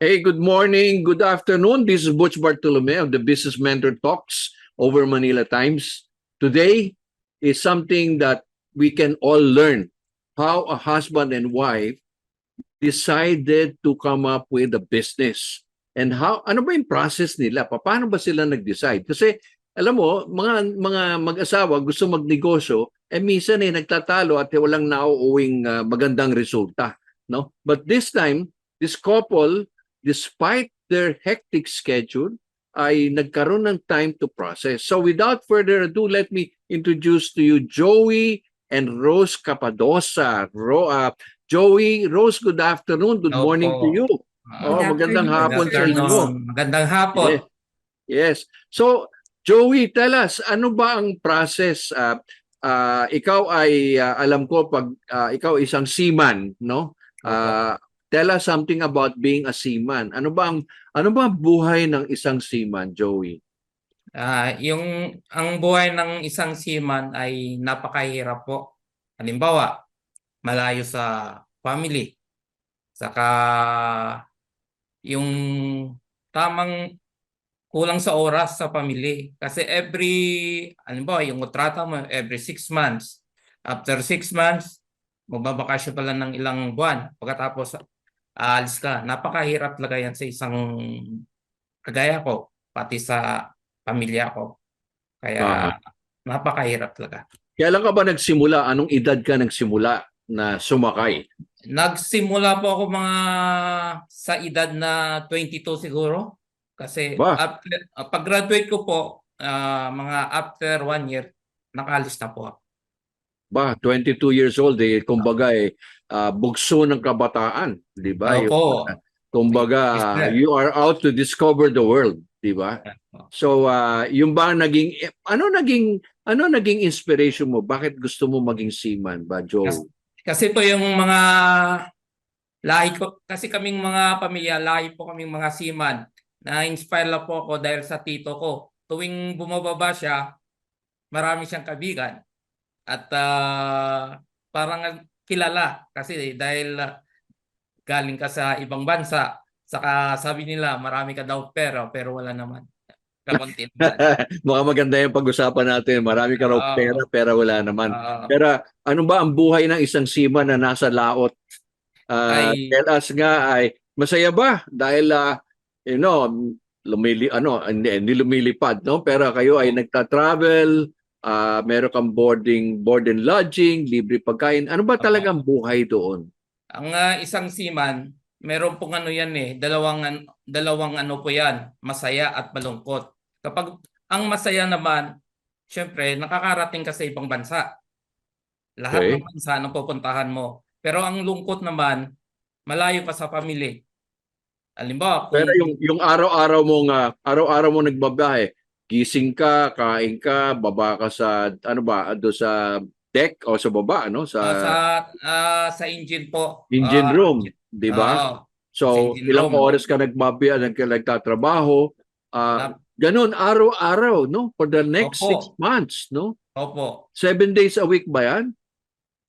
Hey, good morning, good afternoon. This is Butch Bartolome of the Business Mentor Talks over Manila Times. Today is something that we can all learn how a husband and wife decided to come up with a business. And how ano ba yung process nila? Paano ba sila nag-decide? Kasi alam mo, mga mag-asawa gusto magnegosyo, minsan nagtatalo at walang nauuwing magandang resulta, no? But this time, this couple, despite their hectic schedule, ay nagkaroon ng time to process. So without further ado, let me introduce to you Joey and Rose Capadosa. Joey, Rose, good afternoon. Good morning to you. Good Magandang afternoon, hapon Sir sa inyo. Magandang hapon. Yes. So, Joey, tell us, ano ba ang process? Ikaw ay, alam ko, pag ikaw isang seaman, no? Tell us something about being a seaman. Ano ba ang buhay ng isang seaman, Joey? Ang buhay ng isang seaman ay napakahirap po. Halimbawa, malayo sa family. Saka yung tamang kulang sa oras sa family. Kasi halimbawa, yung kontrata mo every 6 months. After 6 months, magbabakasyon pa lang ng ilang buwan. Pagkatapos, aalis ka. Napakahirap talaga yan sa isang kagaya ko, pati sa pamilya ko. Kaya napakahirap talaga. Kailan ka ba nagsimula? Anong edad ka nagsimula na sumakay? Nagsimula po ako mga sa edad na 22 siguro. Kasi pag-graduate ko po, mga after 1 year, nakaalis na po ako. 22 years old, kumbaga bugso ng kabataan, di ba? Opo. Kumbaga, you are out to discover the world, di ba? So, yung ba ano naging inspiration mo? Bakit gusto mo maging seaman ba, Joe? Kasi po yung mga lahi ko, kasi kaming mga pamilya, lahi po kaming mga seaman. Na-inspire lang po ako dahil sa tito ko. Tuwing bumababa siya, marami siyang kaibigan. At parang kilala kasi dahil galing ka sa ibang bansa. Saka sabi nila marami ka daw pera pero wala naman. Kakunti naman. Mukhang maganda yung pag-usapan natin. Marami ka raw pera wala naman. Pero ano ba ang buhay ng isang seaman na nasa laot? Tell us nga, ay masaya ba? Dahil hindi lumilipad, no? Pero kayo ay nagta-travel, meron kang board and lodging, libre pagkain. Ano ba talagang buhay doon? Ang isang seaman, meron pong yan dalawang ano po yan, masaya at malungkot. Kapag ang masaya naman, syempre nakakarating ka sa ibang bansa. Lahat ng bansa na pupuntahan mo. Pero ang lungkot naman, malayo ka sa family. Halimbawa, pero yung araw-araw mo nagbabiyahe, gising ka, kain ka, baba ka sa do sa deck o sa baba, no? Sa engine po. Engine room, di ba? So, ilang oras ka nagtatrabaho, ganun araw-araw, no? For the next 6 months, no? Opo. 7 days a week ba yan?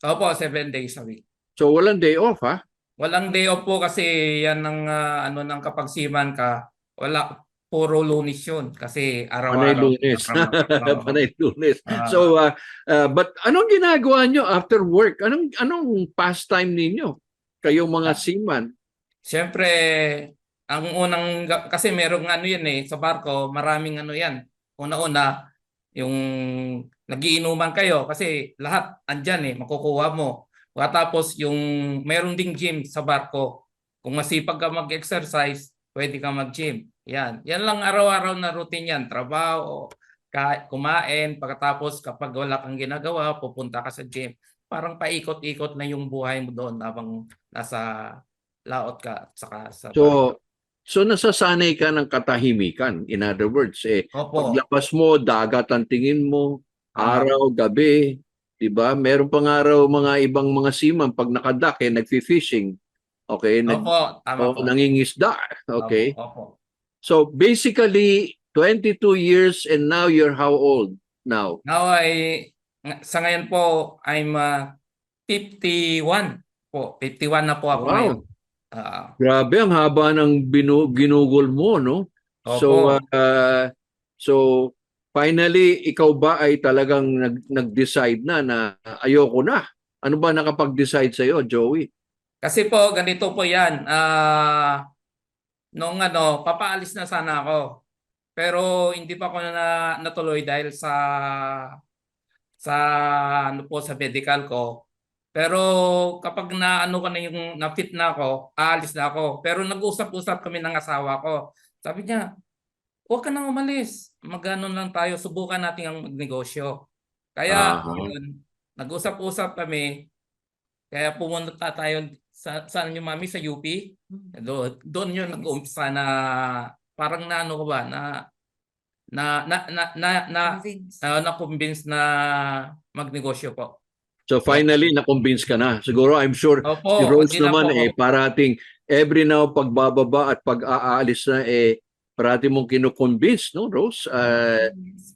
Opo, 7 days a week. So, walang day off, ha? Walang day off po kasi yan ng ng kapag seaman ka, wala, puro Lunes yun kasi araw-araw. Panay Lunes. So, but anong ginagawa nyo after work? Anong pastime ninyo? Kayong mga seaman? Siyempre, ang unang, kasi merong sa barko, maraming yan. Una-una, yung nagiinuman kayo kasi lahat andyan makukuha mo. Tapos yung meron ding gym sa barko. Kung masipag ka mag-exercise, pwede ka mag-gym. Yan lang araw-araw na routine yan. Trabaho, kumain, pagkatapos kapag wala kang ginagawa, pupunta ka sa gym. Parang paikot-ikot na yung buhay mo doon habang nasa laot ka saka sa barko. So nasasanay ka ng katahimikan. In other words, paglabas mo, dagat ang tingin mo, araw, gabi, di ba? Meron pang araw mga ibang mga seaman pag nakadak, nagfi-fishing. Okay? Nangingisda. Okay? So basically, 22 years and now you're how old now? Now sa ngayon po, I'm 51 po. 51 na po ako ngayon. Ah, Grabe, ang haba ng ginugol mo, no? So, opo. so finally, ikaw ba ay talagang nag-decide na ayoko na? Ano ba nakapag-decide sa'yo, Joey? Kasi po, ganito po yan. Nung ano, papaalis na sana ako. Pero hindi pa ako natuloy dahil sa ano po sa medical ko. Pero kapag na ano ko na yung na-fit na ako, aalis na ako. Pero nag-usap-usap kami ng asawa ko. Sabi niya, huwag ka nang umalis. Mag-ano lang tayo, subukan natin ang magnegosyo. Kaya Aha. yun, nag-usap-usap kami. Kaya pumunta tayo saan yung mami sa UP. Doon yun nag-uumpisa na parang na ano ko ba na na na na na Convince. na-convince na magnegosyo po. So Kaya, finally, na-convince ka na. Siguro, I'm sure, opo, si Rose hindi na po naman ako. parating every now pagbababa at pag-aalis na parati mong kino-convince, no, Rose?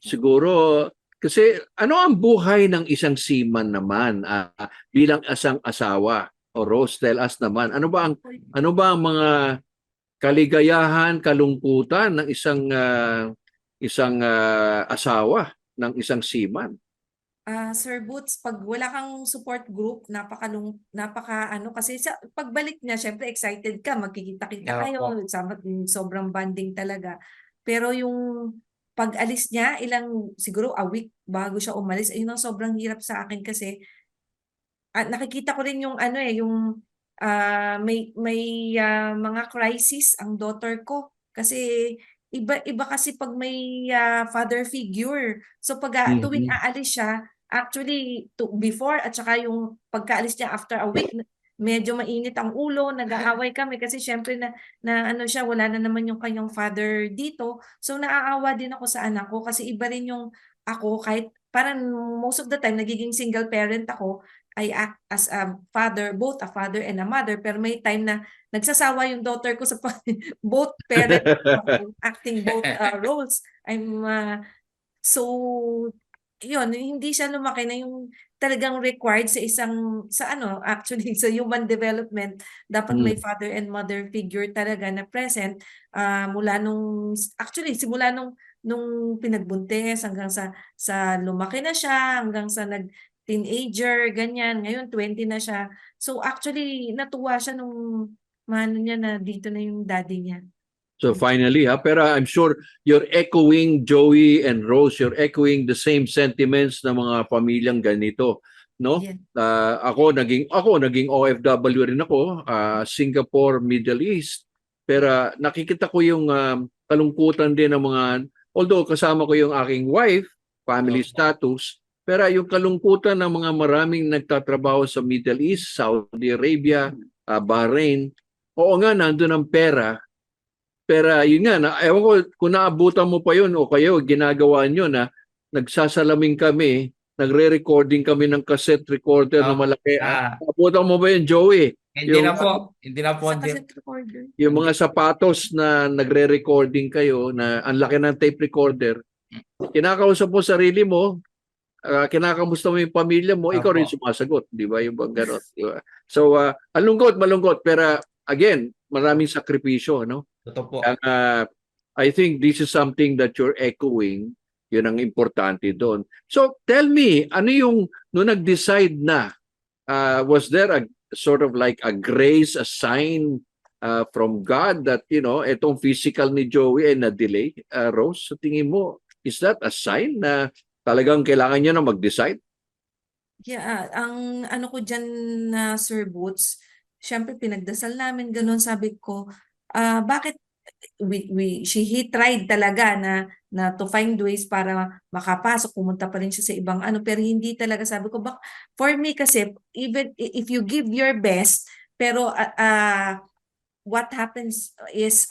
Siguro, kasi ano ang buhay ng isang seaman naman bilang isang asawa? O Rose, tell us naman, ano ba ang mga kaligayahan, kalungkutan ng isang asawa ng isang seaman? Sir Boots, pag wala kang support group, napaka ano kasi sa pagbalik niya, syempre excited ka, magkikita-kita Yeah, kayo, po. sobrang bonding talaga. Pero yung pag-alis niya, siguro a week bago siya umalis, ayun ang sobrang hirap sa akin kasi nakikita ko rin yung ano yung may mga crisis ang daughter ko kasi iba kasi pag may father figure. So pag tuwing Mhm. aalis siya, actually before at saka yung pagkaalis niya after a week, medyo mainit ang ulo, nag-aaway kami kasi syempre na ano siya, wala na naman yung kanyang father dito. So naaawa din ako sa anak ko kasi iba rin yung ako kahit parang most of the time nagiging single parent ako, I act as a father, both a father and a mother, pero may time na nagsasawa yung daughter ko sa both parent, acting both roles. So, yun, hindi siya lumaki na yung talagang required sa ano, actually, sa human development, dapat may Mm. father and mother figure talaga na present, mula actually, simula nung pinagbuntis hanggang sa lumaki na siya, hanggang sa teenager, ganyan. Ngayon, 20 na siya. So, actually, natuwa siya nung mano niya na dito na yung daddy niya. So finally, pero I'm sure you're echoing, Joey and Rose, you're echoing the same sentiments ng mga pamilyang ganito, no? Yeah. Ako naging OFW rin ako, Singapore, Middle East. Pero nakikita ko yung kalungkutan din ng mga, although kasama ko yung aking wife, family Opo. status, pero yung kalungkutan ng mga maraming nagtatrabaho sa Middle East, Saudi Arabia, Bahrain, oo nga, nandun ang pera, pero yun nga, ewan ko kung naabutan mo pa yun o kayo, ginagawa nyo na nagsasalamin kami, nagre-recording kami ng cassette recorder na Opo. malaki. Naabutan mo ba yun, Joey? Hindi Yung, na po. Hindi na po. Sa Hindi. cassette recorder. yung mga sapatos na nagre-recording kayo na ang laki ng tape recorder, kinakausap mo sarili mo, kinakamusta mo yung pamilya mo, ikaw rin Opo. sumasagot, di ba? Yung bang ganon, di ba? So, malungkot, pero again, maraming sakripisyo, no? Totoo po. I think this is something that you're echoing. Yun ang importante doon. So tell me, ano yung nung nag-decide na, was there a sort of like a grace, a sign from God that, etong physical ni Joey ay na-delay? Rose, sa tingin mo, is that a sign na talagang kailangan niya na mag-decide? Yeah, ang ano ko diyan na Sir Boots, siyempre pinagdasal namin gano'n, sabi ko, bakit he tried talaga na to find ways para makapasok, pumunta pa rin siya sa ibang ano, pero hindi talaga, sabi ko for me kasi even if you give your best, pero what happens is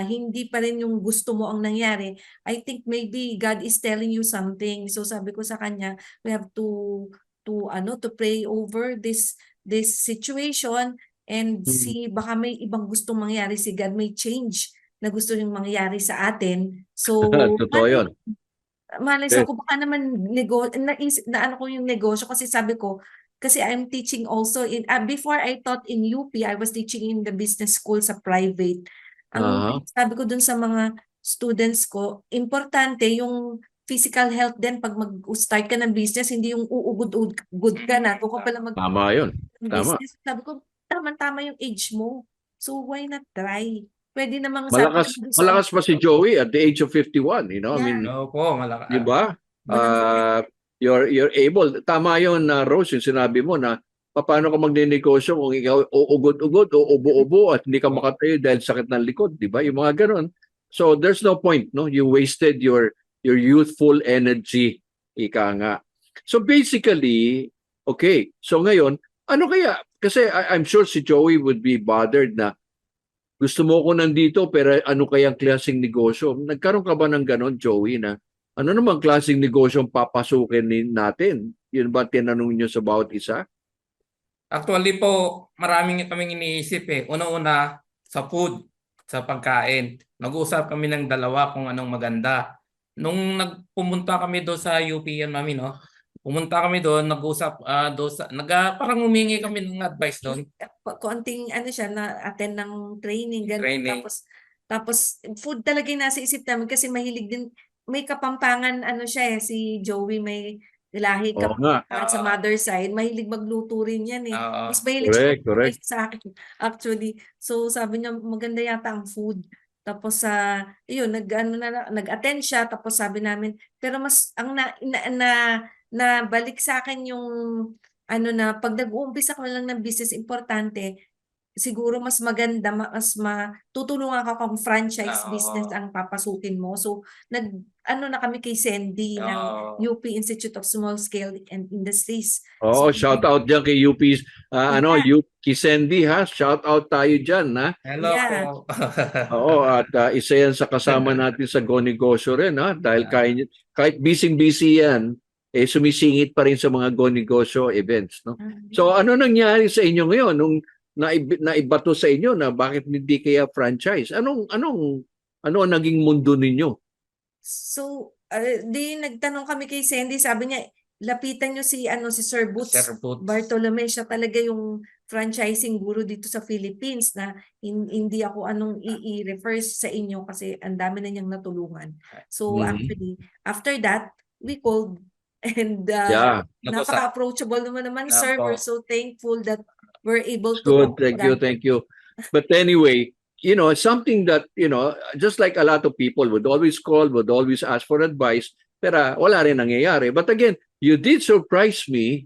hindi pa rin yung gusto mo ang nangyari. I think maybe God is telling you something. So sabi ko sa kanya, we have to pray over this situation and see baka may ibang gustong mangyari si God, may change na gusto yung mangyari sa atin. So Totoo yun. malay Eh, ko baka naman na ano ko yung negosyo kasi sabi ko kasi I'm teaching also in before I taught in UP, I was teaching in the business school sa private. Ang Aha. sabi ko dun sa mga students ko, importante yung physical health din pag mag-start ka ng business, hindi yung uugod ka na. Kung ka pala Tama yun. Tama. business, sabi ko, tama-tama yung age mo. So why not try? Pwede namang sabi Malakas, ko dun sa malakas pa si Joey at the age of 51, you know? I mean, No po, di ba? walang You're able. Tama yun, Rose, yung sinabi mo na paano ka magnenegosyo kung ikaw uugod-ugod o ubo-ubo at hindi ka makatayo dahil sakit ng likod, di ba? Yung mga ganun. So there's no point, no? You wasted your youthful energy, ika nga. So basically, okay. So ngayon, ano kaya? Kasi I'm sure si Joey would be bothered na gusto mo ko nandito pero ano kayang klaseng negosyo? Nagkaroon ka ba ng ganon, Joey, na ano namang klaseng negosyo ang papasukin natin? Yun ba tinanong nyo sa bawat isa? Actually po, maraming kaming iniisip eh. Una-una, sa food, sa pagkain. Nag-uusap kami ng dalawa kung anong maganda. Nung nagpumunta kami doon sa UP yan, mami, no? Pumunta kami doon, nag-usap, parang humingi kami ng advice doon. konting ano siya na attend ng training ganun. Training. Tapos food talaga yung nasa isip namin kasi mahilig din, may Kapampangan ano siya si Joey, may lahi Oo nga. Kapampangan sa mother side, mahilig magluto rin yan Oo. mas mahilig siya Correct. sa akin actually. So sabi niya maganda yata ang food. Tapos yun nag-attend siya, tapos sabi namin pero mas ang na balik sa akin yung ano na pag nag-uumpisa ka lang ng business, importante siguro mas maganda, mas matutulungan ka kung franchise business ang papasukin mo. So ano na kami kay Sandy ng UP Institute of Small Scale and Industries. Oo, So, shout out dyan kay UP, UP Sandy, ha? Shout out tayo dyan, ha? Hello Yeah. po. Oo, at isa yan sa kasama natin sa Go Negosyo rin, ha? Dahil kahit busy-busy yan, sumisingit pa rin sa mga Go Negosyo events, no? So ano nangyari sa inyo ngayon nung naibato sa inyo na bakit hindi kaya franchise? Ano ang naging mundo ninyo? So, di nagtanong kami kay Sandy, sabi niya, lapitan niyo si Sir Boots Sir Boots. Bartolome, siya talaga yung franchising guru dito sa Philippines na hindi ako i-refer sa inyo kasi ang dami na niyang natulungan. So actually, after that, we called and napaka-approachable naman sir. We're so thankful that we're able to Good, thank you. But anyway, something that, just like a lot of people would always call, would always ask for advice, pero wala rin nangyayari. But again, you did surprise me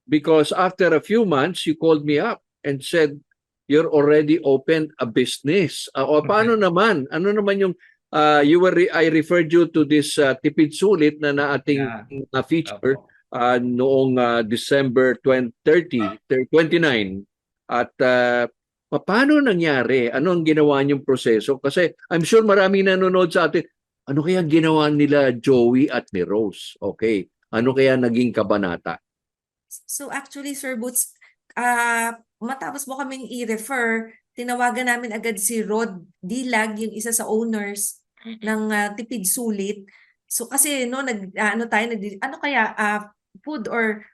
because after a few months, you called me up and said, you're already opened a business. O paano naman? Ano naman yung, I referred you to this Tipid Sulit na ating feature noong December 29. At paano nangyari? Ano ang ginawa niyong proseso? Kasi I'm sure maraming nanonood sa atin. Ano kaya ginawa nila Joey at ni Rose? Okay. Ano kaya naging kabanata? So actually, Sir Boots, matapos mo kaming i-refer, tinawagan namin agad si Rod Dilag, yung isa sa owners ng Tipid Sulit. So kasi food or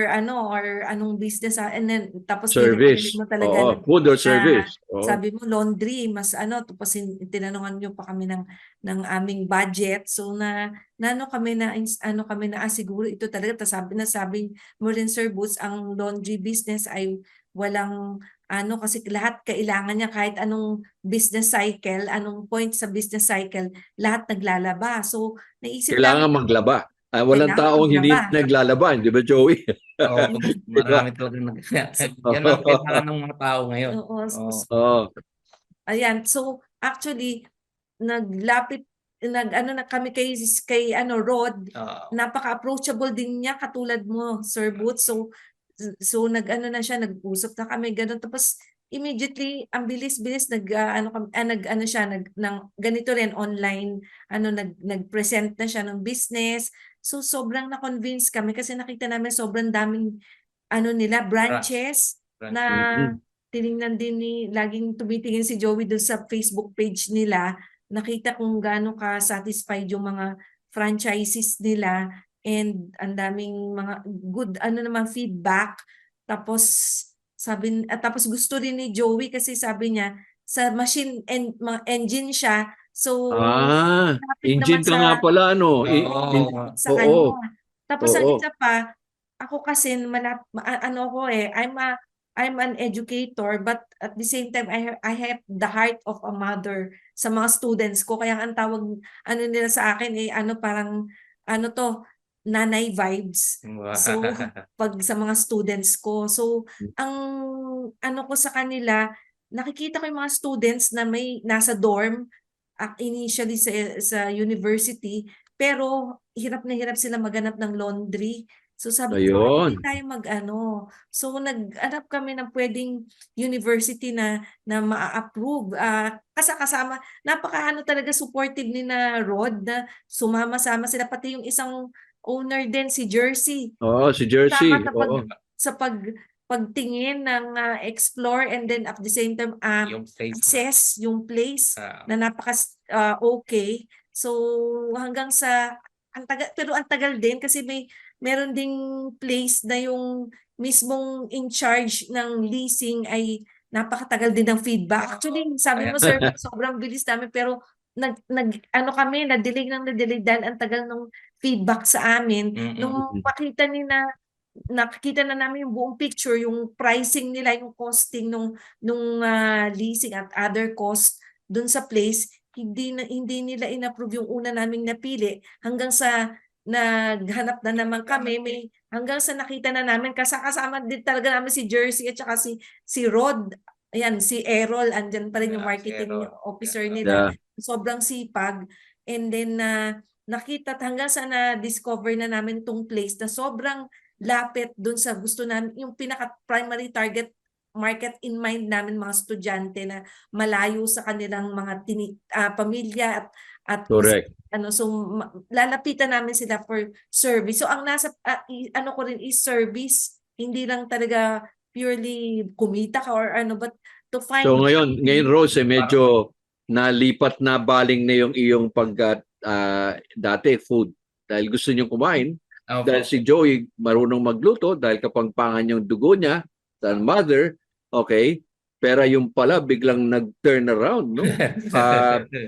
anong business and then tapos service. mo talaga Food or service. Sabi mo laundry, mas tapos tinanungan niyo pa kami ng aming budget. So kami na siguro ito talaga. Sabi mo rin Sir Boots, ang laundry business ay walang kasi lahat kailangan niya kahit anong business cycle, anong point sa business cycle, lahat naglalaba. So naisip kailangan maglaba. Walang taong hindi naglalaban, di ba, Joey? Marami talaga yan ang kailangan ng mga tao ngayon. Ayan, so actually kami kay Rod, napaka-approachable din niya katulad mo, Sir Boots. So nag-usap na kami ganun, tapos immediately ang bilis-bilis ganito rin online, nag-present na siya ng business. So sobrang na-convince kami kasi nakita namin sobrang daming branches na tiningnan din laging tumitingin si Joey dun sa Facebook page nila. Nakita kung gaano ka satisfied yung mga franchises nila and ang daming mga good naman feedback. Tapos tapos gusto rin ni Joey kasi sabi niya sa machine and mga engine siya. So lapit naman Engine ka sa nga pala, ano? Oo. lapit sa Oo, kanya. Tapos ang oo. isa pa, ako kasi ano ko I'm an educator, but at the same time I have the heart of a mother sa mga students ko. Kaya ang tawag nila sa akin parang nanay vibes. So pag sa mga students ko. So ang ko sa kanila, nakikita ko yung mga students na may nasa dorm initially sa university, pero hirap na hirap sila maghanap ng laundry. So sabi ko, Ayun. hindi tayo So nag-hanap kami ng pwedeng university na ma-approve. Kasama, talaga supportive ni na Rod na sumama-sama sila. Pati yung isang owner din, si Jersey. Oo, si Jersey. Tama Oo. sa pagtingin ng explore, and then at the same time Yung place. assess yung place Ah. na okay. So hanggang sa pero ang tagal din kasi meron ding place na yung mismong in charge ng leasing ay napakatagal din ng feedback. Actually, sabi mo sir, sobrang bilis namin, pero kami na-delay dahil ang tagal ng feedback sa amin. Nung nakikita na namin yung buong picture, yung pricing nila, yung costing nung leasing at other cost dun sa place, hindi nila inapprove yung una naming napili hanggang sa naghanap na naman kami, hanggang sa nakita na namin kasama din talaga namin si Jersey at saka si Rod. Ayan, si Errol, andyan pa rin yung Si marketing Errol. officer Yeah. nila. Yeah. Sobrang sipag. And then nakita hanggang sa na-discover na namin tong place na sobrang lapit dun sa gusto namin, yung pinaka-primary target market in mind namin, mga estudyante na malayo sa kanilang mga pamilya at Correct. so lalapitan namin sila for service. So ang nasa ko rin is service, hindi lang talaga purely kumita ka or but to find. So ngayon Rose, medyo nalipat na baling na yung iyong dati food dahil gusto niyong kumain. Opo. Dahil si Joey marunong magluto dahil kapangpangan yung dugo niya sa mother, okay? Pero yung pala biglang nag-turn around, no?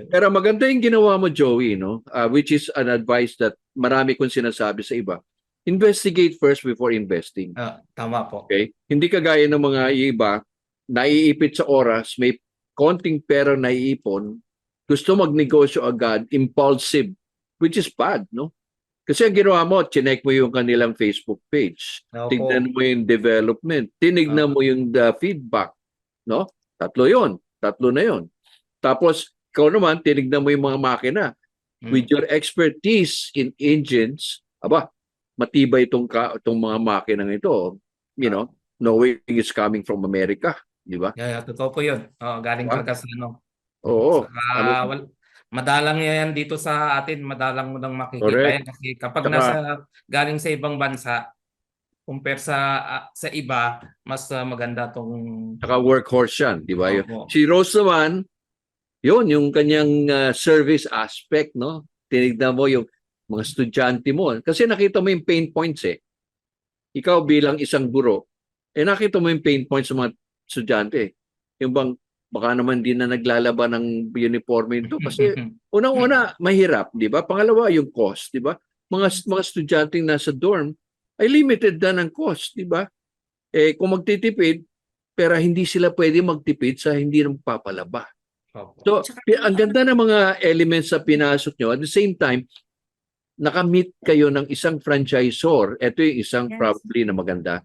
Pero maganda yung ginawa mo, Joey, no? Which is an advice that marami kong sinasabi sa iba. Investigate first before investing. Tama po. Okay? Hindi kagaya ng mga iba, naiipit sa oras, may konting pera naiipon, gusto magnegosyo agad, impulsive, which is bad, no? Kasi ang ginawa mo, chinek mo yung kanilang Facebook page. Opo. Tignan mo yung development. Tinignan mo yung feedback. No? Tatlo na yon. Tapos, ikaw naman, tinignan mo yung mga makina. With your expertise in engines, matibay itong mga makinang ito. You know, knowing it's coming from America. Di ba? Yeah, totoo po yun. Galing talaga sa Oo. Madalang yan dito sa atin, madalang mo nang makikita Correct. yan kasi kapag galing sa ibang bansa, compare sa iba, mas maganda tong Saka workhorse yan, di ba? Opo. Si Rose naman, yung kanyang service aspect, no? Tinignan mo yung mga estudyante mo. Kasi nakita mo yung pain points eh. Ikaw bilang isang guro, nakita mo yung pain points sa mga estudyante. Yung bang, baka naman din na naglalaba ng uniforme ito kasi unang-una mahirap, di ba? Pangalawa yung cost, di ba? Mga estudyante nasa dorm ay limited na ng cost, di ba? Kung magtitipid, pero hindi sila pwede magtipid sa hindi nang papalaba. So, ang ganda ng mga elements na pinasok nyo. At the same time, nakamit kayo ng isang franchisor. Ito yung isang probably na maganda.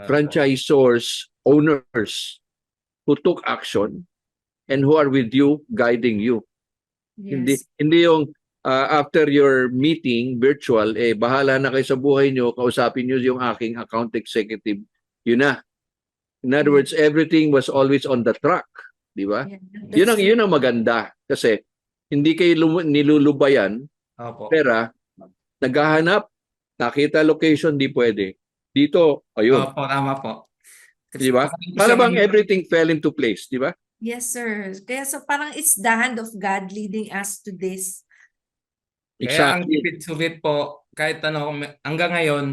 Franchisors, owners, who took action and who are with you, guiding you. Yes. Hindi yung after your meeting, virtual, bahala na kayo sa buhay nyo, kausapin nyo yung aking account executive. Yun na. In other words, everything was always on the track. Di ba? Yeah, Yun ang maganda. Kasi hindi kayo nilulubayan, pera, naghahanap, nakita location, di pwede. Dito, ayun. Opo, tama po. Di ba? Para bang everything fell into place, di ba? Yes, sir. Kaya parang it's the hand of God leading us to this. Kaya ang Exactly. tipid sulit po, kahit ano, hanggang ngayon,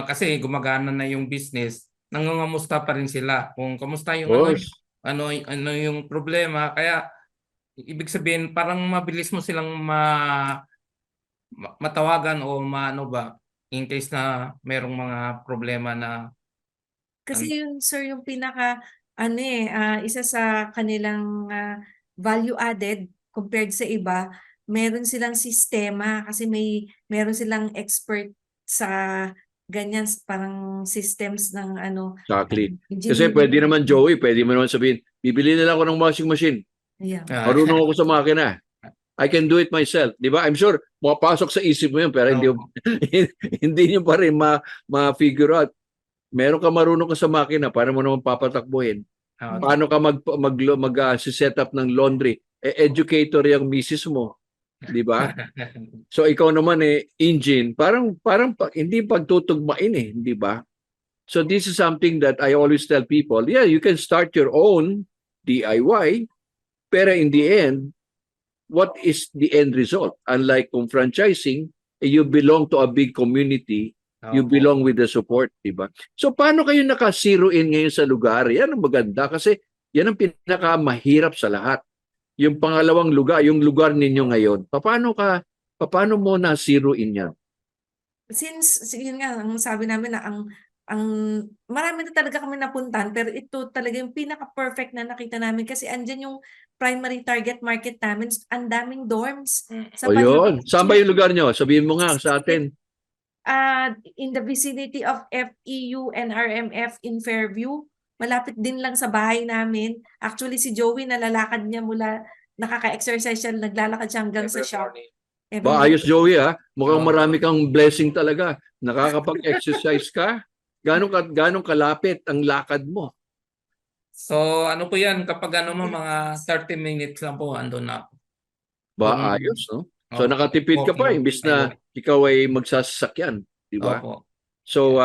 kasi gumagana na yung business, nangungamusta pa rin sila kung kamusta yung Course. ano yung problema. Kaya ibig sabihin parang mabilis mo silang matawagan o maano ba in case na merong mga problema na Kasi yun, sir, yung pinaka, isa sa kanilang value added compared sa iba, meron silang sistema kasi meron silang expert sa ganyan, parang systems ng Exactly. Kasi engineering. pwede naman, Joey, pwede mo naman sabihin, bibili na lang ako ng washing machine. Yeah. Marunong ako sa makina. I can do it myself. Di ba? I'm sure, mapasok sa isip mo yun, pero hindi, hindi nyo pa rin ma-figure out. Meron ka marunong ka sa makina, paano mo naman papatakbuhin? Paano ka set up ng laundry? Educator yung misis mo. Di ba? So ikaw naman engine, parang hindi pagtutugmain di ba? So this is something that I always tell people, yeah, you can start your own DIY, pero in the end, what is the end result? Unlike kung franchising, you belong to a big community, you belong with the support, di ba? So paano kayo naka-zero in ngayon sa lugar? Yan ang maganda kasi yan ang pinakamahirap sa lahat. Yung pangalawang lugar, yung lugar ninyo ngayon, paano mo na zero in yan? Since yun nga ang sabi namin na ang marami na talaga kami napuntahan, pero ito talaga yung pinaka-perfect na nakita namin kasi andyan yung primary target market namin, ang daming dorms sa O yun, paligid. saan ba yung lugar nyo? Sabihin mo nga sa atin. In the vicinity of FEU and RMF in Fairview. Malapit din lang sa bahay namin. Actually, si Joey nalalakad niya nakaka-exercise siya, naglalakad siya hanggang sa shop. Ba, ayos Joey Mukhang marami kang blessing talaga. Nakakapag-exercise ka. Ganong kalapit ang lakad mo? So ano po yan, kapag mga 30 minutes lang po andun na ako. Ba, ayos, no? So nakatipid ka pa imbis na ikaw ay magsasakyan, di ba? Opo. So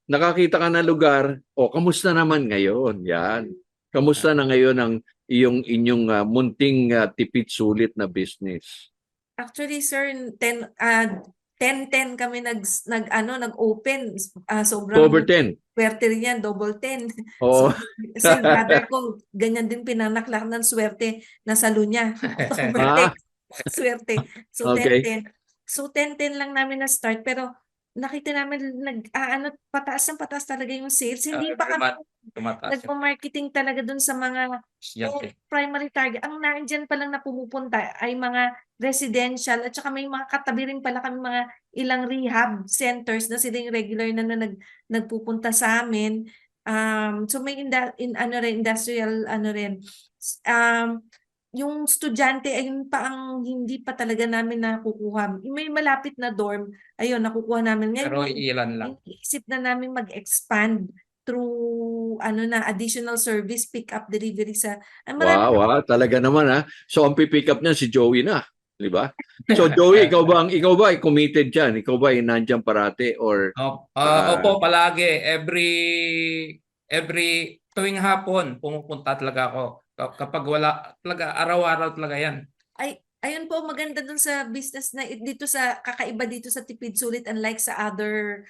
nakakita ka na lugar, kamusta naman ngayon? Yan. Kamusta na ngayon ang inyong munting tipid sulit na business? Actually, sir, 10-10 kami nag-open. Sobrang Over 10. swerte rin yan, double 10. Oo. So, yung brother ko, ganyan din pinanaklak ng swerte na salo niya. Swerte. So, Okay. 10-10. So, 10-10 lang namin na start. Pero, nakita namin, pataas ng pataas talaga yung sales. Hindi pa kami nagpa-marketing talaga dun sa mga primary target. Ang nandyan pa lang na pumupunta ay mga residential at saka may mga katabi rin pala kami mga ilang rehab centers na sila yung regular na nagpupunta sa amin. So may industrial rin. Yung estudyante ayun pa ang hindi pa talaga namin nakukuha. May malapit na dorm, ayun nakukuha namin. Ngayon, pero ilan lang. Isip na namin mag-expand through additional service, pick up delivery sa Wow, talaga naman So ang pipick up niya si Joey na, di ba? So Joey, ikaw ba ay committed diyan? Ikaw ba ay nandiyan parate or Opo, palagi every tuwing hapon pumupunta talaga ako. Kapag wala talaga araw-araw talaga 'yan. Ayun po maganda dun sa business na dito sa kakaiba dito sa Tipid Sulit, unlike sa other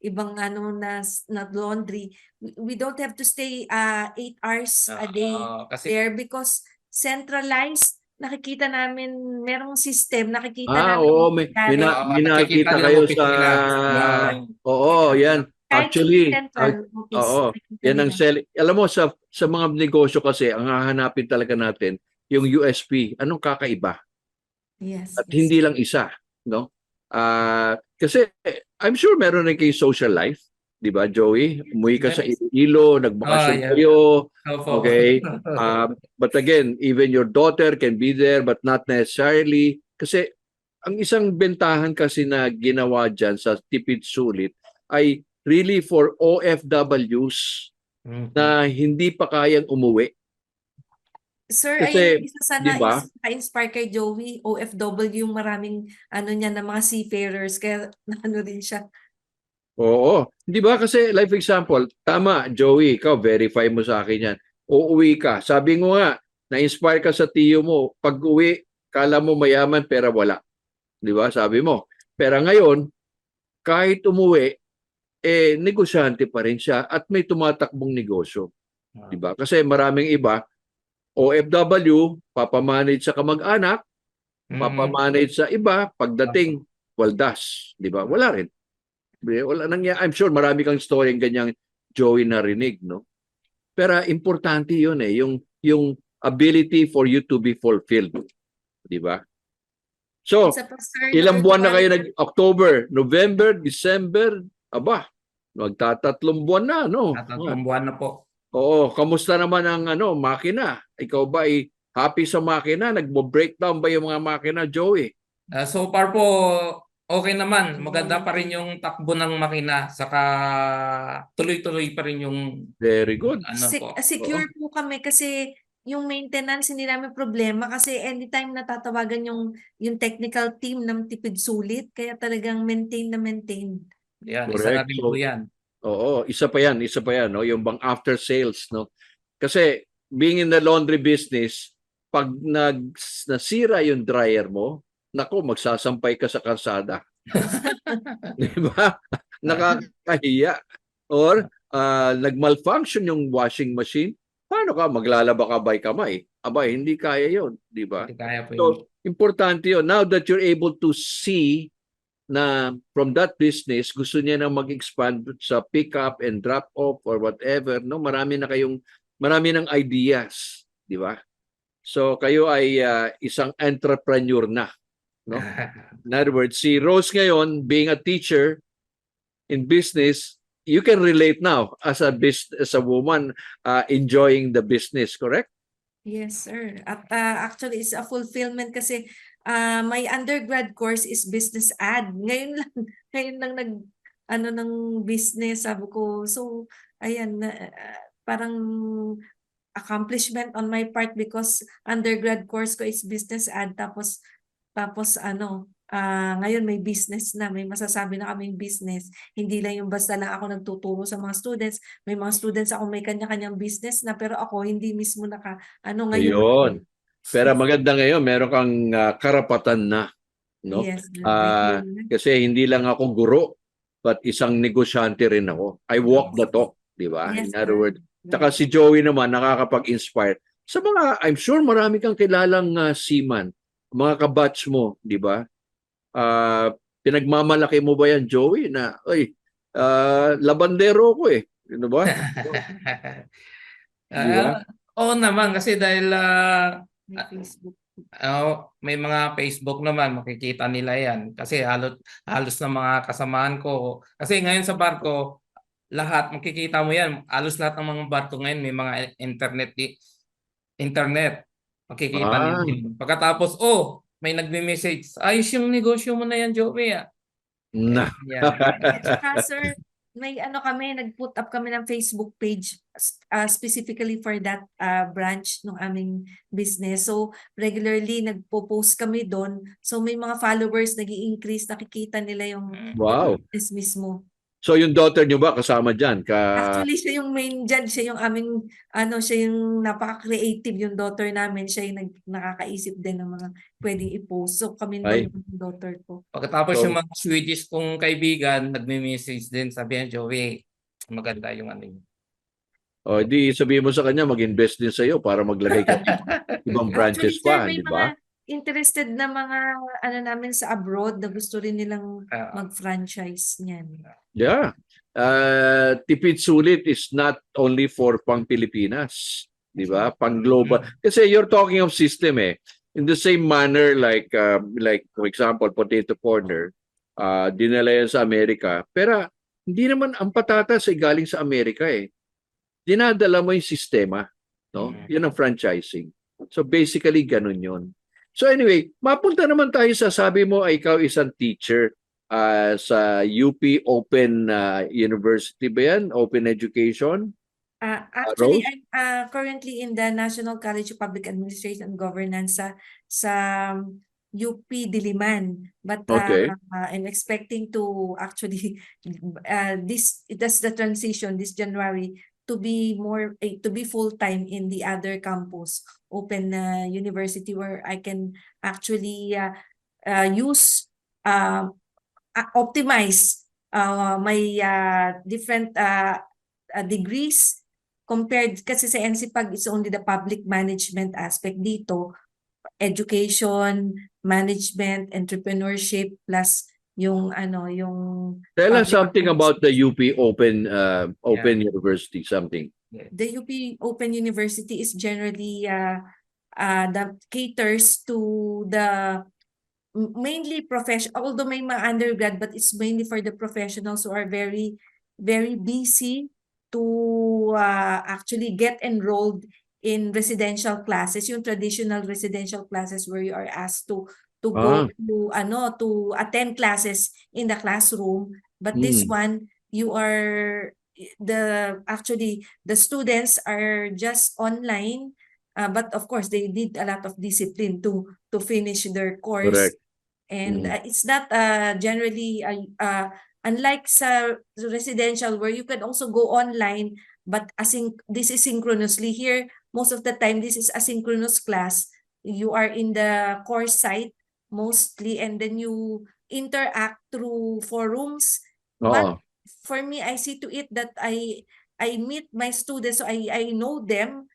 ibang na laundry. We don't have to stay 8 hours a day there because centralized. Nakikita namin merong system, nakikita namin. Oo, may nakikita kayo sa yan. Actually, yan ang selling. Alam mo sa mga negosyo kasi ang hahanapin talaga natin yung USP. Anong kakaiba? Yes. At hindi lang isa, no? Kasi I'm sure meron rin kayo social life, di ba, Joey? Umuwi ka sa Iloilo, nagbakasyon kayo. Okay? But again, even your daughter can be there but not necessarily. Kasi ang isang bentahan kasi na ginawa dyan sa Tipid Sulit ay really for OFWs na hindi pa kayang umuwi. Sir, kasi, ayun isa sana diba? inspire kay Joey, OFW, yung maraming niya na mga seafarers, kaya rin siya. Oo. Di ba kasi life example, tama Joey, ikaw verify mo sa akin yan. Uuwi ka. Sabi mo nga, na-inspire ka sa tiyo mo, pag uwi, kala mo mayaman pero wala. Di ba? Sabi mo. Pero ngayon, kahit umuwi, negosyante pa rin siya at may tumatakbong negosyo. Di ba? Kasi maraming iba, OFW, papamanage sa kamag-anak, papamanage sa iba, pagdating, waldas. Di ba? Wala rin. Wala nangyari. I'm sure marami kang story ng ganyang Joey narinig, no? Pero importante yun yung ability for you to be fulfilled. Di ba? So, Isa pa, sir, ilang to buwan na kayo add- October, November, December, aba, magtatatlong buwan na, no? Tatlong buwan na po. Oo, kamusta naman ang makina? Ikaw ba ay happy sa makina? Nagbo-breakdown ba yung mga makina, Joey? So far po, okay naman. Maganda pa rin yung takbo ng makina. Saka tuloy-tuloy pa rin yung Very good. ano po. secure po kami kasi yung maintenance hindi namin problema kasi anytime natatawagan yung technical team ng Tipid Sulit, kaya talagang maintain na maintain. Yan, isa na Correct. rin So, po yan. oo, isa pa yan, no? Yung bang after sales, no? Kasi being in the laundry business, pag nasira yung dryer mo, nako, magsasampay ka sa kalsada. Di ba? Nakakahiya. Or nag-malfunction yung washing machine, paano ka? Maglalaba ka by kamay. Aba, hindi kaya yon, di ba? Hindi kaya po yun. So, importante yun. Now that you're able to see na from that business, gusto niya na mag-expand sa pick up and drop off or whatever, no? Marami ng ideas, di ba? So, kayo ay isang entrepreneur na, no? In other words, si Rose ngayon, being a teacher in business, you can relate now as a woman enjoying the business, correct? Yes, sir. At actually, it's a fulfillment kasi my undergrad course is business ad. Ngayon lang ng business, sabi ko. So, ayan, parang accomplishment on my part because undergrad course ko is business ad. Tapos ngayon may business na, may masasabi na kaming business. Hindi lang yung basta lang ako nagtuturo sa mga students. May mga students ako may kanya-kanyang business na, pero ako hindi mismo ngayon. Ayun. Pero maganda ngayon, meron kang karapatan na, no? Yes, I feel Kasi hindi lang ako guro, but isang negosyante rin ako. I walk the talk, di ba? yes, In other sir. words, saka si Joey naman nakakapag-inspire. Sa mga, I'm sure marami kang kilalang seaman, mga kabatch mo, di ba? Pinagmamalaki mo ba yan, Joey, na, labandero ko eh. Ano ba? Di ba? Oo naman kasi dahil May Facebook. may mga Facebook naman, makikita nila yan. Kasi halos na mga kasamaan ko. Kasi ngayon sa barko, lahat, makikita mo yan. Halos lahat ng mga barko ngayon may mga internet. Makikita nila Ah, yun. Pagkatapos, may nagme-message. Ayos yung negosyo mo na yan, Joey. na. Yan. Saka, sir, may nag-put up kami ng Facebook page specifically for that branch ng aming business. So, regularly nagpo-post kami doon. So, may mga followers nag-i-increase, nakikita nila yung Wow. business mismo. So yung daughter nyo ba kasama dyan? Actually, siya yung main dyan. Siya yung aming, siya yung napaka-creative yung daughter namin. Siya yung nakakaisip din ng mga pwedeng i-post. So, kami Ay. doon yung daughter ko. Pagkatapos So- yung mga Swedish kong kaibigan, nagme-message din. Sabihan, Joey, maganda yung ano yun. O, di sabihin mo sa kanya, mag-invest din sa iyo para maglagay ka ibang branches Actually, sir, pa, may di ba? mga interested na mga namin sa abroad na gusto rin nilang mag-franchise niyan. Yeah. Tipid Sulit is not only for pang-Pilipinas, di ba? Pang-global. Kasi you're talking of system eh. In the same manner like for example, Potato Corner, dinala yan sa Amerika. Pero hindi naman ang patatas ay galing sa Amerika eh. Dinadala mo yung sistema, no? Yun ang franchising. So basically ganun yun. So anyway, mapunta naman tayo sa sabi mo ay ikaw isang teacher sa UP Open University ba yan? Open Education? Actually, Rose? I'm currently in the National College of Public Administration and Governance sa UP Diliman. But Okay. I'm expecting to actually that's the transition this January to be full-time in the other campus, Open University, where I can actually use optimize my different degrees compared kasi sa NCPAG it's only the public management aspect. Dito education, management, entrepreneurship plus yung yung Tell us public something about the administration. UP Open University, something. The UP Open University is generally that caters to the mainly profession, although may mga undergrad, but it's mainly for the professionals who are very, very busy to actually get enrolled in residential classes, yung traditional residential classes where you are asked to go Ah. to attend classes in the classroom. But this one, you are the students are just online, but of course they need a lot of discipline to finish their course. Correct. And it's not generally unlike sa residential where you can also go online, but this is synchronously. Here most of the time this is asynchronous class. You are in the course site mostly, and then you interact through forums. But Oo. for me, I see to it that I meet my students, so I know them.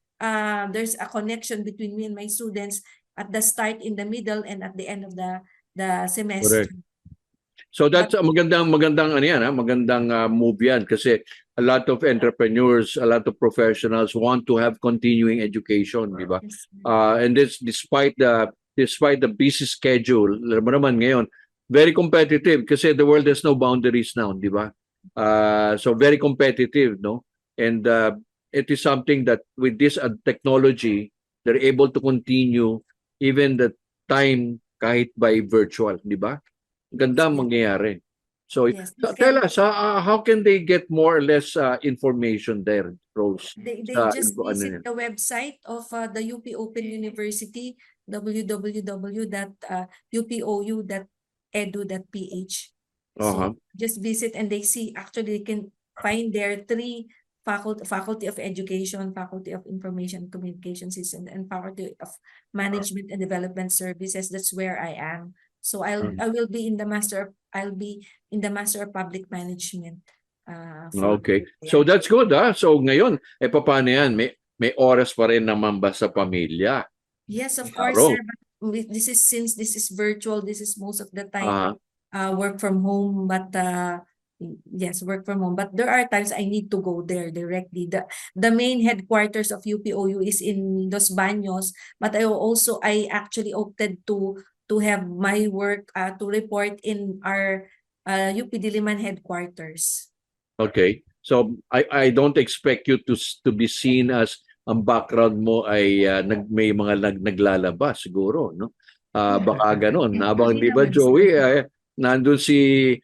There's a connection between me and my students at the start, in the middle, and at the end of the semester. Correct. So that's a magandang magandang move yan kasi a lot of entrepreneurs, a lot of professionals want to have continuing education, di ba? Yes. And this despite the busy schedule, alam mo naman ngayon, very competitive kasi the world has no boundaries now, di ba? So very competitive, no? And it is something that with this technology, they're able to continue even the time kahit by virtual, di ba? Ganda ang mangyayari. So Yes. tell us, how can they get more or less information there, Rose? They Sa just ano visit yan? the website of the UP Open University, www.upou.edu.ph. So just visit and they see, actually they can find there 3 faculty of education, faculty of information communication system, and faculty of management and development services. That's where I am. So I'll be in the master of public management. Okay. So that's good, ha? So ngayon, paano yan? May oras pa rin naman ba sa pamilya? Yes, of course, Araw. sir. But since this is virtual, this is most of the Ah, time work from home. But yes, work from home. But there are times I need to go there directly. The main headquarters of UPOU is in Los Baños, but I actually opted to have my work to report in our UP Diliman headquarters. okay. So I don't expect you to be seen as ang background mo ay may mga naglalabas siguro, no? Baka gano'n. Habang di ba, Joey, nandun si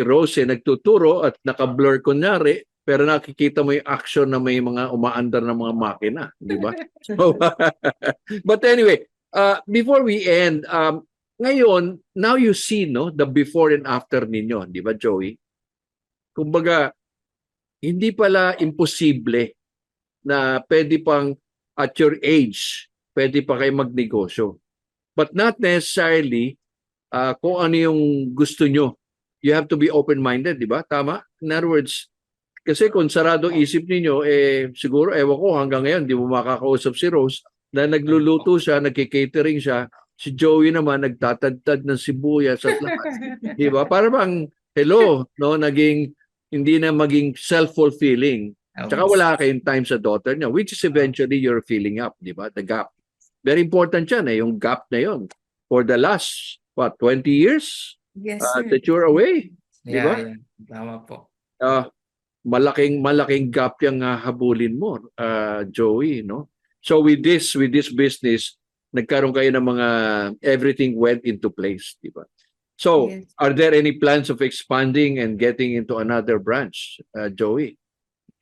Rose nagtuturo at naka-blur kunyari, pero nakikita mo yung action na may mga umaandar na mga makina, di ba? So, but anyway, before we end, ngayon, now you see, no, the before and after ninyo, di ba, Joey? Kumbaga, hindi pala imposible na pwede pang at your age, pwede pa kayo magnegosyo. But not necessarily kung ano yung gusto nyo. You have to be open-minded, di ba? Tama? In other words, kasi kung sarado isip ninyo, siguro, ewan ko, hanggang ngayon, di mo makakausap si Rose, na nagluluto siya, nagkikatering siya, si Joey naman, nagtatadtad ng sibuyas at lahat. Di ba? Para bang, hello, no? Hindi na maging self-fulfilling. Tsaka wala kayong time sa daughter niya, which is eventually you're filling up, di ba? The gap. Very important yan, yung gap na yon. For the last, 20 years? Yes, sir. That you're away. Di ba? Yeah, tama po. Malaking gap yung habulin mo, Joey, no? So with this business, nagkaroon kayo ng mga, everything went into place, di ba? So, Yes. are there any plans of expanding and getting into another branch, Joey?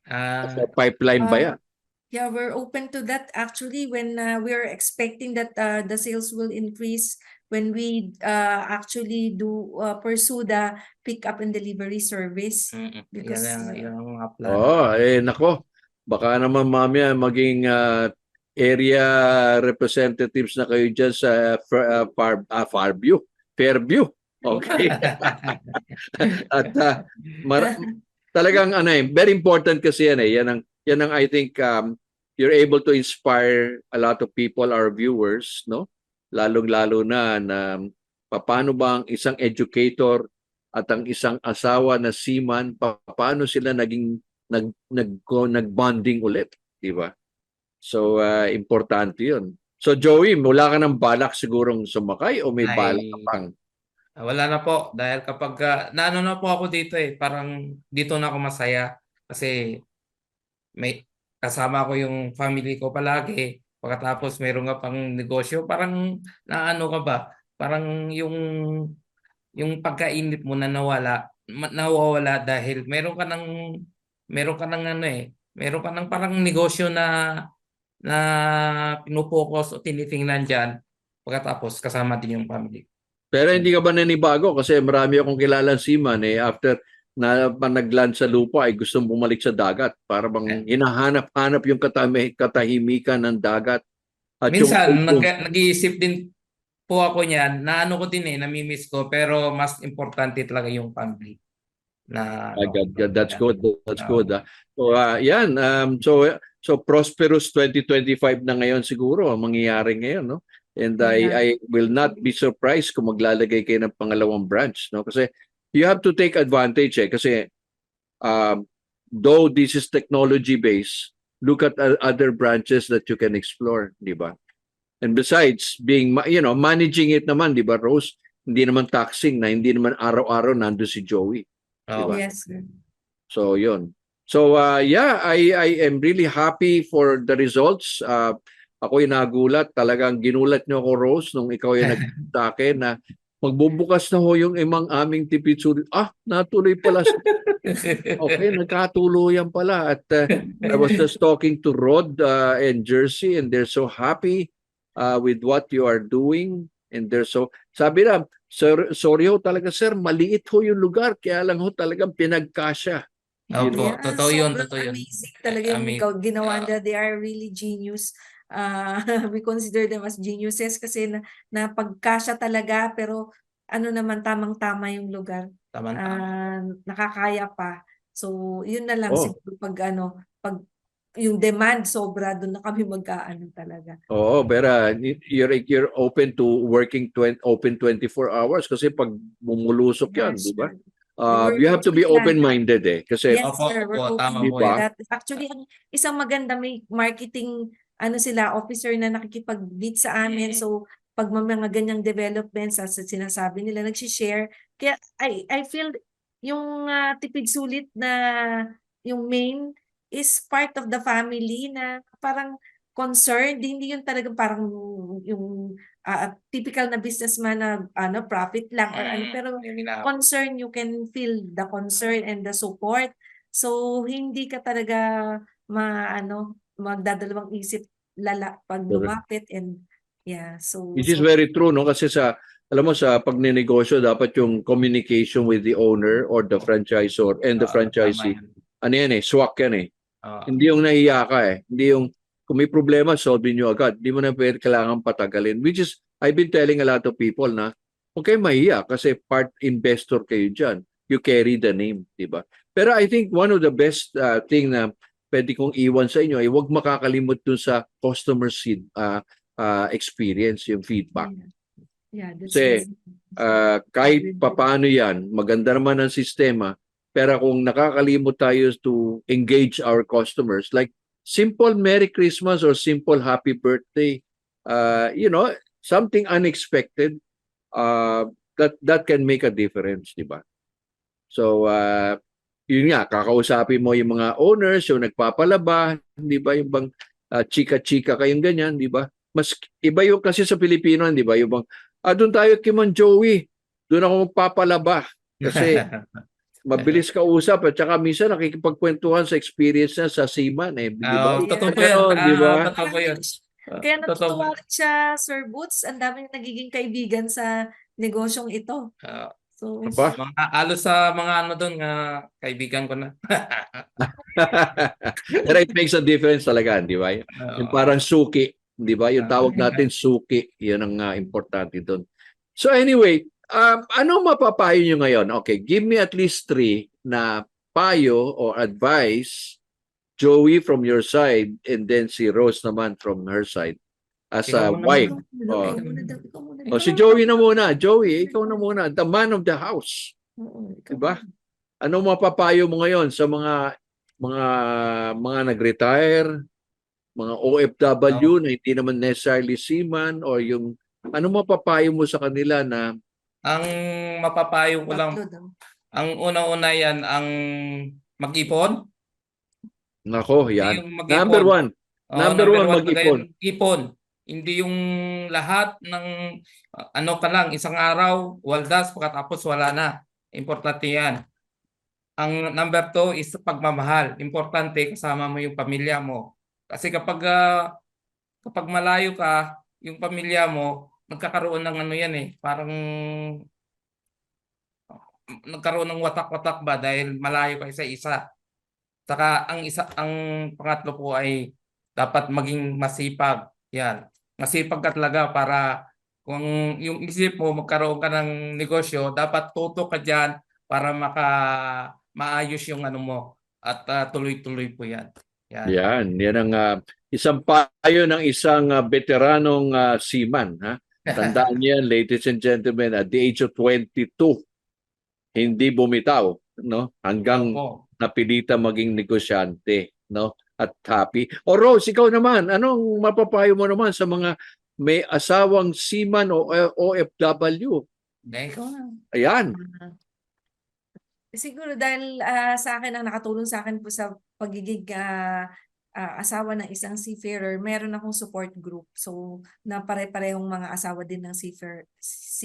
Sa pipeline ba yan? Yeah, we're open to that actually when we're expecting that the sales will increase when we actually pursue the pick up and delivery service. Because Yan ang mga plano. Nako. Baka naman mamaya maging area representatives na kayo dyan sa Fairview. Okay. At talagang ano very important kasi yan eh. Yan ang I think you're able to inspire a lot of people, our viewers, no? Lalong-lalo na paano ba ang isang educator at ang isang asawa na seaman, paano sila naging nag-bonding ulit, di ba? So importante 'yun. So Joey, wala ka ng balak sigurong sumakay o may balak ka Ay, pang? wala na po dahil kapag naano na po ako dito parang dito na ako masaya kasi may kasama ko yung family ko palagi. Pagkatapos meron ka pang negosyo, parang naano ka ba? Parang yung pagkainip mo na nawawala dahil meron ka ng meron ka ng parang negosyo na pinupokus o tinitingnan diyan pagkatapos kasama din yung family. Pero hindi ka ba nanibago kasi marami akong kilalang seaman after na nagland sa lupa ay gustong bumalik sa dagat para bang hinahanap-hanap yung katahimikan ng dagat at Minsan yung nag-iisip din po ako niyan, na ano ko din namimiss ko pero mas importante talaga yung family na God, that's good. That's good. Oo. So yan so prosperous 2025 na ngayon siguro ang mangyayari ngayon, no? And I will not be surprised kung maglalagay kayo ng pangalawang branch, no? Kasi you have to take advantage kasi though this is technology based, look at other branches that you can explore, di ba? And besides being managing it naman, di ba, Rose? Hindi naman taxing na hindi naman araw-araw nandoon si Joey. Oo. Yes, sir. So yun. So yeah, I am really happy for the results. Ako'y nagulat, talagang ginulat niyo ako, Rose, nung ikaw yung nagsabi sa akin na magbubukas na ho yung aming tipid sulit. Natuloy pala. Okay, nagkatuluyan pala. At I was just talking to Rod and Jersey and they're so happy with what you are doing. And they're so, sabi na, sir, sorry ho talaga sir, maliit ho yung lugar. Kaya lang ho talagang pinagkasya. Opo, Yeah, totoo yun, sobrang totoo yun. amazing talaga yung ginawa nila. They are really genius. We consider them as geniuses kasi napagkasya talaga pero ano naman tamang-tama yung lugar. Tama-tama. Nakakaya pa. So, yun na lang Oh. siguro pag yung demand sobra doon na kami magkaano talaga. Oo, pero you're open to working open 24 hours kasi pag bumulusok yan, di ba? You have to be open-minded kasi Yes, Opo, sir. We're opo, tama open po to yan. that. Actually, ang isang maganda may marketing officer na nakikipag-meet sa amin. So, pag may mga ganyang developments sinasabi nila, nag-share. Kaya I feel yung tipid sulit na yung main is part of the family na parang concerned. Hindi yun talagang parang yung typical na businessman na profit lang or pero concern, you can feel the concern and the support. So hindi ka talaga magdadalawang isip pag lumapit and so it is very true, no? Kasi alam mo sa pagnenegosyo dapat yung communication with the owner or the franchisor and the franchisee. Ano yan swak yan Hindi yung nahiya ka Hindi yung kung may problema, solve nyo agad. Hindi mo na kailangan patagalin. Which is, I've been telling a lot of people na okay, mahiya kasi part investor kayo dyan. You carry the name, di ba? Pero I think one of the best thing na pwede kong iwan sa inyo ay huwag makakalimot dun sa customer experience, yung feedback. Kasi kahit papaano yan, maganda naman ang sistema, pero kung nakakalimot tayo to engage our customers, like simple Merry Christmas or simple Happy Birthday, something unexpected, that can make a difference, di ba? So, yun nga, kakausapin mo yung mga owners, yung nagpapalaba, di ba? Yung bang chika-chika kayong ganyan, di ba? Mas iba yung kasi sa Pilipino, di ba? Yung bang, doon tayo kay Man Joey, doon ako magpapalaba. Kasi mabilis kausap at saka minsan nakikipagkwentuhan sa experience niya sa seaman di ba? Totoo po yan. Di ba? Totoo po yan. Kaya natutuwa rin siya, Sir Boots. Ang dami nagiging kaibigan sa negosyong ito. So, alos sa mga doon kaibigan ko na. Pero it makes a difference talaga, di ba? Yung parang suki, di ba? Yung tawag natin suki, yun ang importante doon. So anyway, Anong mapapayo nyo ngayon? Okay, give me at least 3 na payo or advice, Joey from your side, and then si Rose naman from her side as Ikaw a muna, wife. Ikaw Oh. muna daw, ikaw muna O daw. si Joey na muna. Joey, ikaw na muna. The man of the house. Oo, ikaw Diba? muna. Anong mapapayo mo ngayon sa mga nag-retire, mga OFW na hindi naman necessarily seaman, or yung anong mapapayo mo sa kanila na Ang mapapayo ko lang, Tatlo daw. ang una-una yan, ang mag-ipon. nako, Hindi yan. yung Number mag-ipon. one. Number one, Talaga mag-ipon. yung ipon. Hindi yung lahat ng ano ka lang, isang araw, waldas, pagkatapos wala na. Importante yan. Ang number 2 is pagmamahal. Importante, kasama mo yung pamilya mo. Kasi kapag malayo ka, yung pamilya mo, nagkakaroon ng ano yan eh, parang nagkaroon ng watak-watak ba dahil malayo ka isa-isa. Saka ang pangatlo po ay dapat maging masipag. Yan. Masipag ka talaga para kung yung isip mo magkaroon ka ng negosyo, dapat tutok ka diyan para maayos yung ano mo at tuloy-tuloy po yan. Yan. Yan ang isang payo ng isang veteranong seaman. Ha? Tandaan niyo yan, ladies and gentlemen, at the age of 22, hindi bumitaw, no? Hanggang Opo. napilita maging negosyante, no? At happy. O Rose, ikaw naman, anong mapapayo mo naman sa mga may asawang seaman o OFW? Dahil ko na. Ayan. Siguro dahil sa akin, ang nakatulong sa akin po sa pagiging asawa ng isang seafarer, meron akong support group. So, na pare-parehong mga asawa din ng So seafarer.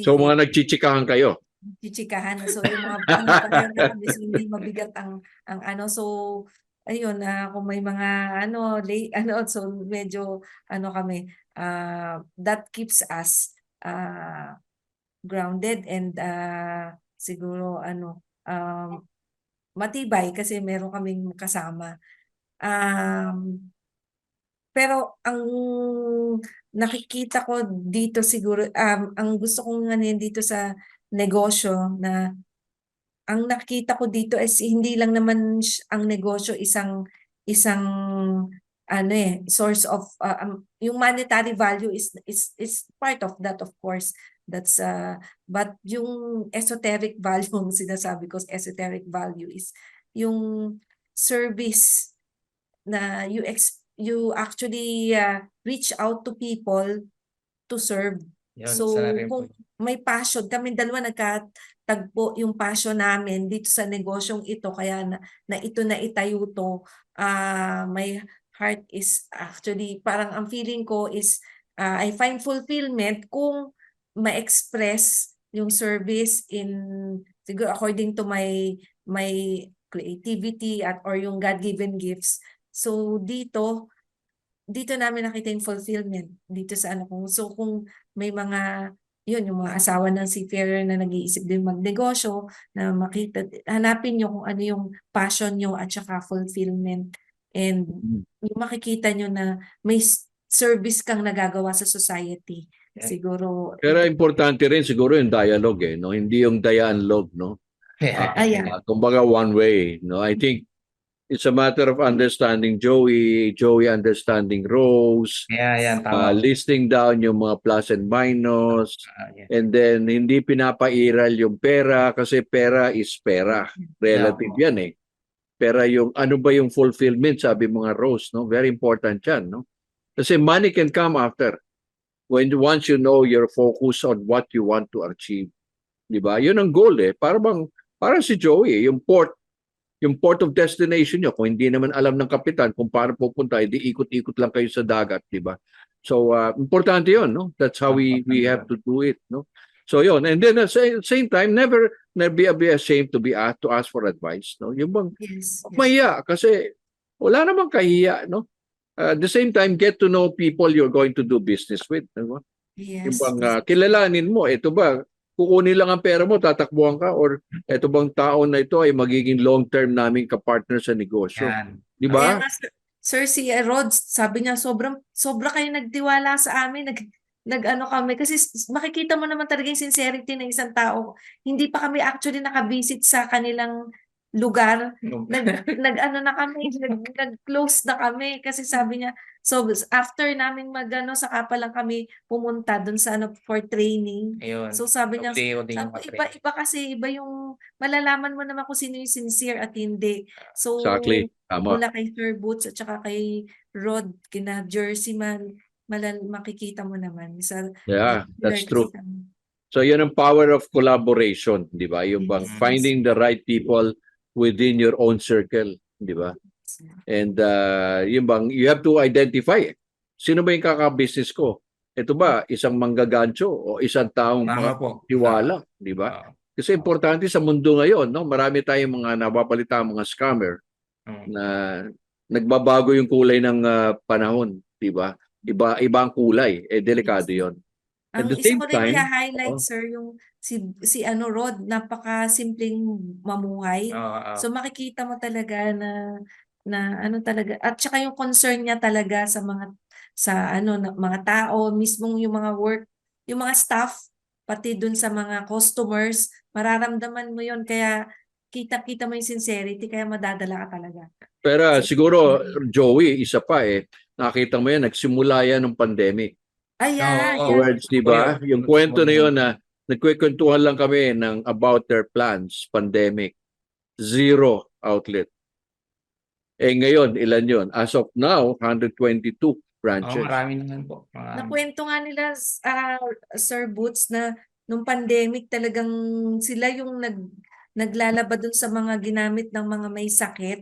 mga nagchichikahan kayo. Chichikahan. So, yung mga pareho na kami, so hindi mabigat ang ano. So, ayun, kung may mga so medyo kami, that keeps us grounded and siguro matibay kasi meron kaming kasama. Pero ang nakikita ko dito siguro, ang gusto kong dito sa negosyo na ang nakita ko dito is hindi lang naman ang negosyo isang source of yung monetary value is part of that, of course. That's but yung esoteric value, ang sinasabi ko, esoteric value is yung service na you actually reach out to people to serve. Yun, So isa na rin po. kung may passion, kami dalawa nagkatagpo yung passion namin dito sa negosyong ito, kaya na ito na itayo to. My heart is actually, parang ang feeling ko is I find fulfillment kung ma-express yung service in, siguro according to my creativity or yung God-given gifts. So dito namin nakita yung fulfillment dito sa ano ko. So kung may mga yung mga asawa ng seafarer na nag-iisip din magnegosyo, na makita, hanapin nyo kung ano yung passion nyo at saka fulfillment. And yung makikita nyo na may service kang nagagawa sa society. Siguro. Pero importante rin siguro yung dialogue no? Hindi yung dialogue, no? Kumbaga one way, no? I think it's a matter of understanding Joey understanding Rose, Yan, tama. listing down yung mga plus and minus, and then hindi pinapairal yung pera kasi pera is pera. Relative yan eh. Pera yung, ano ba yung fulfillment, sabi mga Rose, no? Very important yan, no? Kasi money can come after. Once you know your focus on what you want to achieve. Diba? Yun ang goal eh. Parang si Joey, yung port of destination nyo, kung hindi naman alam ng kapitan kung paano pupunta, hindi ikot-ikot lang kayo sa dagat, di ba? So, importante yun, no? That's how we have to do it, no? So, yun. And then, at the same time, never be ashamed to ask for advice, no? Yung bang, mahiya, kasi wala namang kahiya, no? At the same time, get to know people you're going to do business with, di ba? Yung bang, kilalanin mo, ito ba, kukunin lang ang pera mo, tatakbuhan ka, or eto bang taon na ito ay magiging long-term naming kapartner sa negosyo. Di ba? Sir, si Rod, sabi niya, sobra kayo nagtiwala sa amin. nag-ano kami kasi makikita mo naman talaga yung sincerity ng isang tao. Hindi pa kami actually nakabisit sa kanilang lugar. Nag-ano na kami, nag-close na kami kasi sabi niya, so after namin magano saka pa lang kami pumunta dun sa ano for training. Ayun. So sabi niya, Uli-uli yung iba kasi iba yung malalaman mo naman kung sino yung sincere at hindi. So Exactly. Tama. mula kay Sir Boots at saka kay Rod, kina Jersey man, makikita mo naman. Yeah, that's Kasi true. kami. So yun ang power of collaboration, di ba? Yung bang Yes. finding the right people within your own circle, di ba? And yung bang you have to identify sino ba yung kaka-business ko? Ito ba isang manggagancho o isang taong Tama po. tiwala, di ba? Oo. Kasi importante sa mundo ngayon, no? Marami tayong mga nababalita mga scammer na nagbabago yung kulay ng panahon, di ba? Iba ang kulay, delikado 'yon. At Ang the isa same ko rin time, i-highlight, sir, yung si ano Rod, napaka-simpleng mamuhay. Oo. So makikita mo talaga na ano talaga at saka yung concern niya talaga sa mga tao, mismong yung mga yung mga staff, pati dun sa mga customers, mararamdaman mo yon kaya kita-kita mo yung sincerity kaya madadala ka talaga. pero siguro Joey, isa pa nakita mo yan, nagsimula yan ng pandemic. Ayan, Oo. Words, di ba? Oo, Yung kwento na yun na nagkwekwentuhan lang kami about their plans, pandemic. Zero outlet. Ngayon, ilan yun? As of now, 122 branches. marami naman po. nakwento nga nila Sir Boots na nung pandemic talagang sila yung naglalaba dun sa mga ginamit ng mga may sakit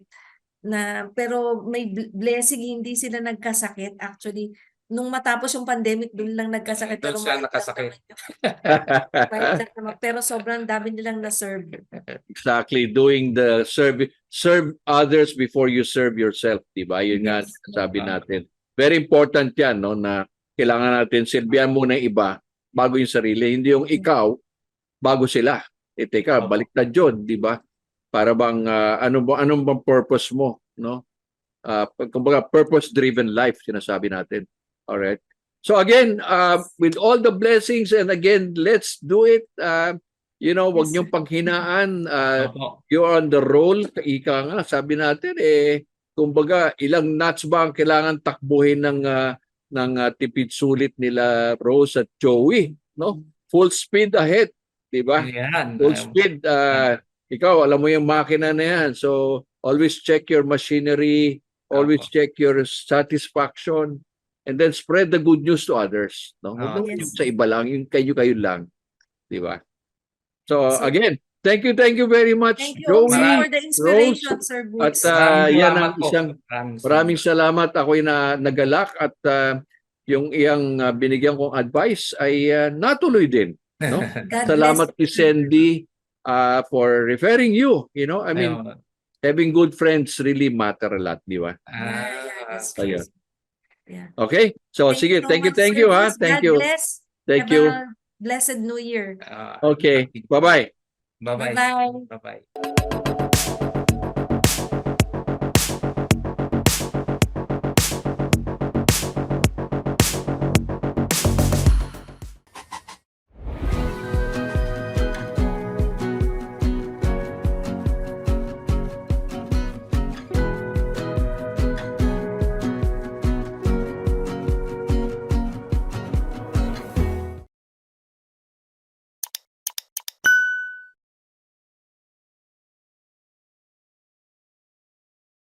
pero may blessing hindi sila nagkasakit actually nung matapos yung pandemic dun lang nagkasakit Doon pero sila mild lang nakasakit. naman mild lang naman. Pero sobrang dami nilang na-serve. Exactly, doing the serve others before you serve yourself, di ba? Yun nga Yes. sabi natin. Very important yan, no, na kailangan natin silbihan muna yung iba bago yung sarili. Hindi yung ikaw bago sila. Teka, baliktad yun, di ba? Para bang anong bang purpose mo, no? Kumbaga purpose-driven life sinasabi natin. All right. So again, with all the blessings and again, let's do it. Wag Yes, niyong panghinaan. Opo. You're on the roll. Ika nga, sabi natin kumbaga ilang knots ba ang kailangan takbuhin ng tipid sulit nila Rose at Joey, no? Full speed ahead, di ba? Ayan. Full speed. Ikaw, alam mo yung makina na yan. So, always check your machinery, always check your satisfaction, and then spread the good news to others. No? Huwag naman Yes. yung sa iba lang, yung kayo lang. Di ba? So, So, again, thank you very much, thank you also Joey, for the inspiration, Sir at Boots. yan ang Salamat po. isang maraming salamat. Ako'y nagalak at yung iyang binigyan kong advice ay natuloy din. No? God Salamat bless to you. Sandy for referring you. I mean, having good friends really matter a lot, di ba? That's Ayun. true. Yeah. Okay? So, sige, thank you, much, Sir ha. Boots. Thank God you. bless. Thank Have you. a blessed New Year. Okay, bye-bye. Bye-bye. Bye-bye. Bye-bye.